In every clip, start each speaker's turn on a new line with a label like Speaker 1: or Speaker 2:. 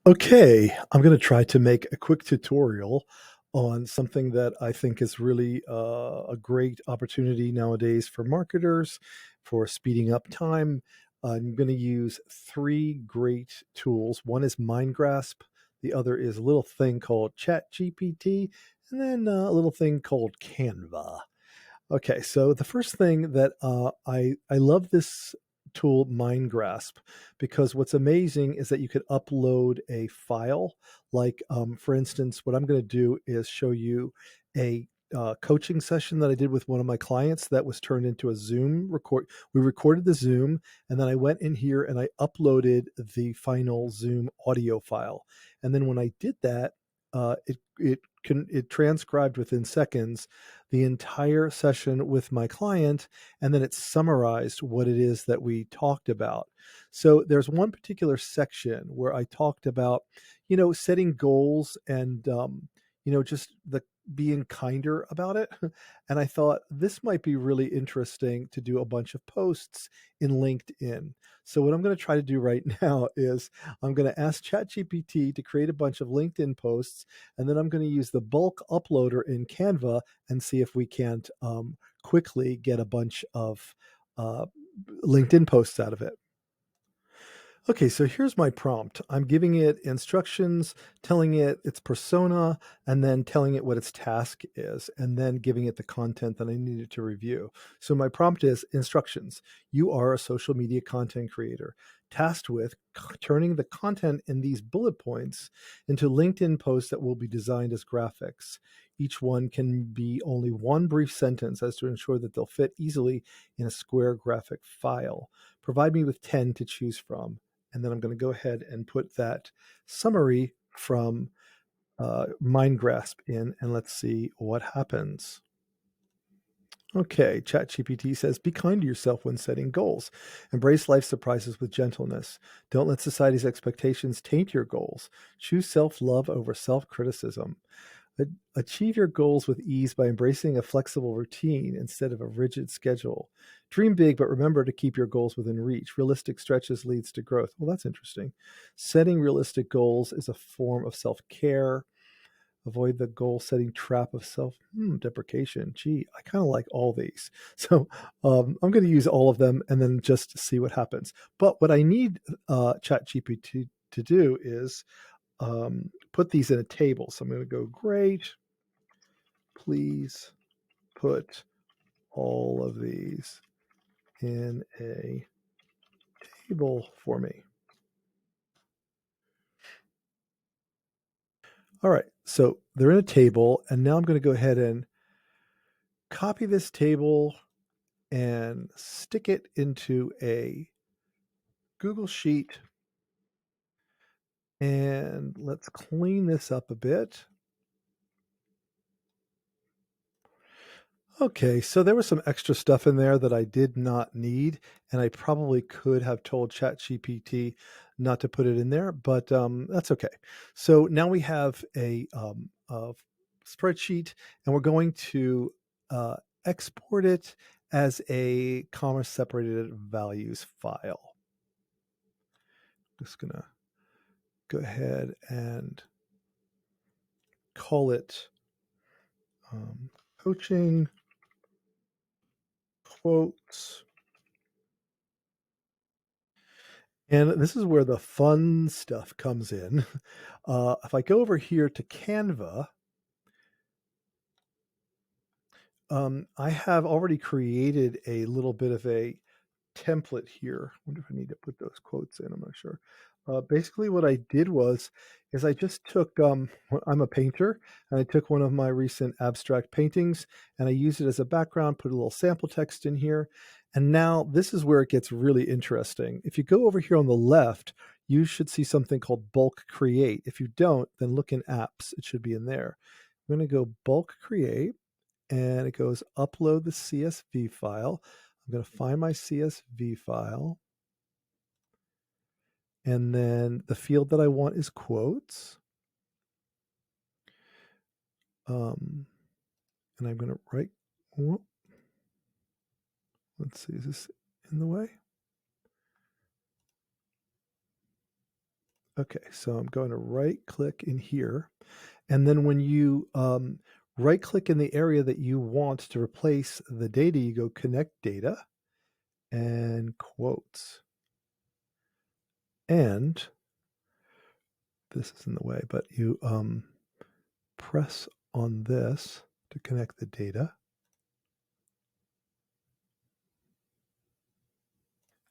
Speaker 1: Okay, I'm going to try to make a quick tutorial on something that I think is really a great opportunity nowadays for marketers for speeding up time. I'm going to use three great tools. One is Mindgrasp, the other is a little thing called ChatGPT, and then a little thing called Canva. Okay, so the first thing that I love this tool Mindgrasp because what's amazing is that you could upload a file. Like for instance, what I'm going to do is show you a coaching session that I did with one of my clients that was turned into a Zoom record. We recorded the Zoom, and then I went in here and I uploaded the final Zoom audio file. And then when I did that, it transcribed within seconds the entire session with my client, and then it summarized what it is that we talked about. So there's one particular section where I talked about, setting goals and, just the being kinder about it. And I thought this might be really interesting to do a bunch of posts in LinkedIn. So what I'm going to try to do right now is I'm going to ask ChatGPT to create a bunch of LinkedIn posts, and then I'm going to use the bulk uploader in Canva and see if we can't quickly get a bunch of uh, LinkedIn posts out of it. Okay, so here's my prompt. I'm giving it instructions, telling it its persona, and then telling it what its task is, and then giving it the content that I needed to review. So my prompt is instructions. You are a social media content creator tasked with turning the content in these bullet points into LinkedIn posts that will be designed as graphics. Each one can be only one brief sentence as to ensure that they'll fit easily in a square graphic file. Provide me with 10 to choose from, and then I'm going to go ahead and put that summary from Mindgrasp in, and let's see what happens. Okay, ChatGPT says, be kind to yourself when setting goals. Embrace life's surprises with gentleness. Don't let society's expectations taint your goals. Choose self love over self criticism. Achieve your goals with ease by embracing a flexible routine instead of a rigid schedule. Dream big, but remember to keep your goals within reach. Realistic stretches leads to growth. Well, that's interesting. Setting realistic goals is a form of self care. Avoid the goal setting trap of self deprecation. Gee, I kind of like all these. So I'm going to use all of them and then just see what happens. But what I need ChatGPT to do is put these in a table. So I'm going to go, great, please put all of these in a table for me. All right, so they're in a table, and now I'm going to go ahead and copy this table and stick it into a Google Sheet. And let's clean this up a bit. Okay, so there was some extra stuff in there that I did not need, and I probably could have told ChatGPT not to put it in there, but that's okay. So now we have a spreadsheet, and we're going to uh, export it as a comma separated values file. Just gonna go ahead and call it coaching quotes. And this is where the fun stuff comes in. If I go over here to Canva, I have already created a little bit of a template here. I wonder if I need to put those quotes in. I'm not sure. Basically, what I did is I just took. I'm a painter, and I took one of my recent abstract paintings, and I used it as a background. Put a little sample text in here, and now this is where it gets really interesting. If you go over here on the left, you should see something called bulk create. If you don't, then look in apps. It should be in there. I'm going to go bulk create, and it goes upload the CSV file. I'm going to find my CSV file. And then the field that I want is quotes. And I'm going to write, let's see, is this in the way? Okay, so I'm going to right click in here. And then when you right click in the area that you want to replace the data, you go connect data and quotes. And this is in the way, but you press on this to connect the data.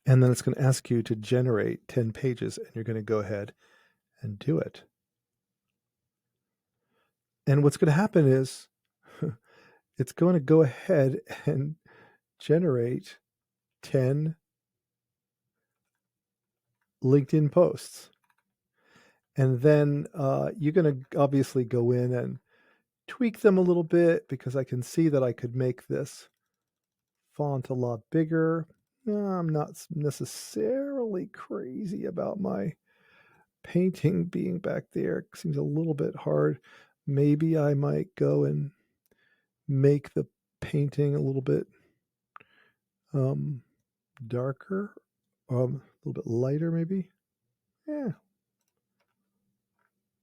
Speaker 1: And then it's going to ask you to generate 10 pages, and you're going to go ahead and do it. And what's going to happen is it's going to go ahead and generate 10 LinkedIn posts. And then you're going to obviously go in and tweak them a little bit, because I can see that I could make this font a lot bigger. I'm not necessarily crazy about my painting being back there. It seems a little bit hard. Maybe I might go and make the painting a little bit darker, a little bit lighter maybe. Yeah,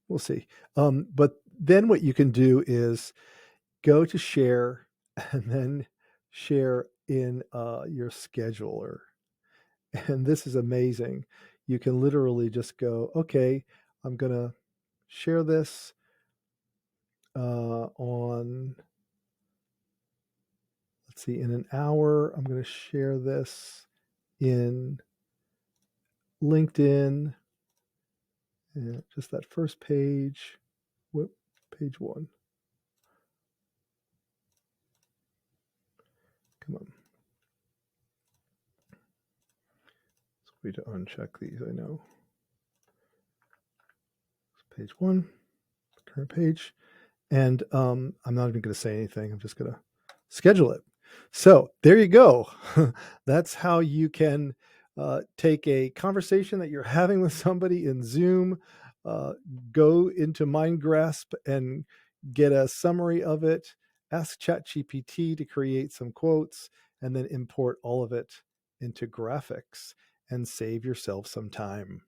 Speaker 1: we'll see. But then what you can do is go to share and then share in your scheduler. And this is amazing. You can literally just go, okay, I'm going to share this on, let's see, in an hour. I'm going to share this in LinkedIn. And just that first page. Whoop, page one. Come on. It's a way to uncheck these, I know. Page one, current page. And I'm not even going to say anything. I'm just going to schedule it. So there you go. That's how you can take a conversation that you're having with somebody in Zoom, uh, go into Mindgrasp and get a summary of it, ask ChatGPT to create some quotes, and then import all of it into graphics and save yourself some time.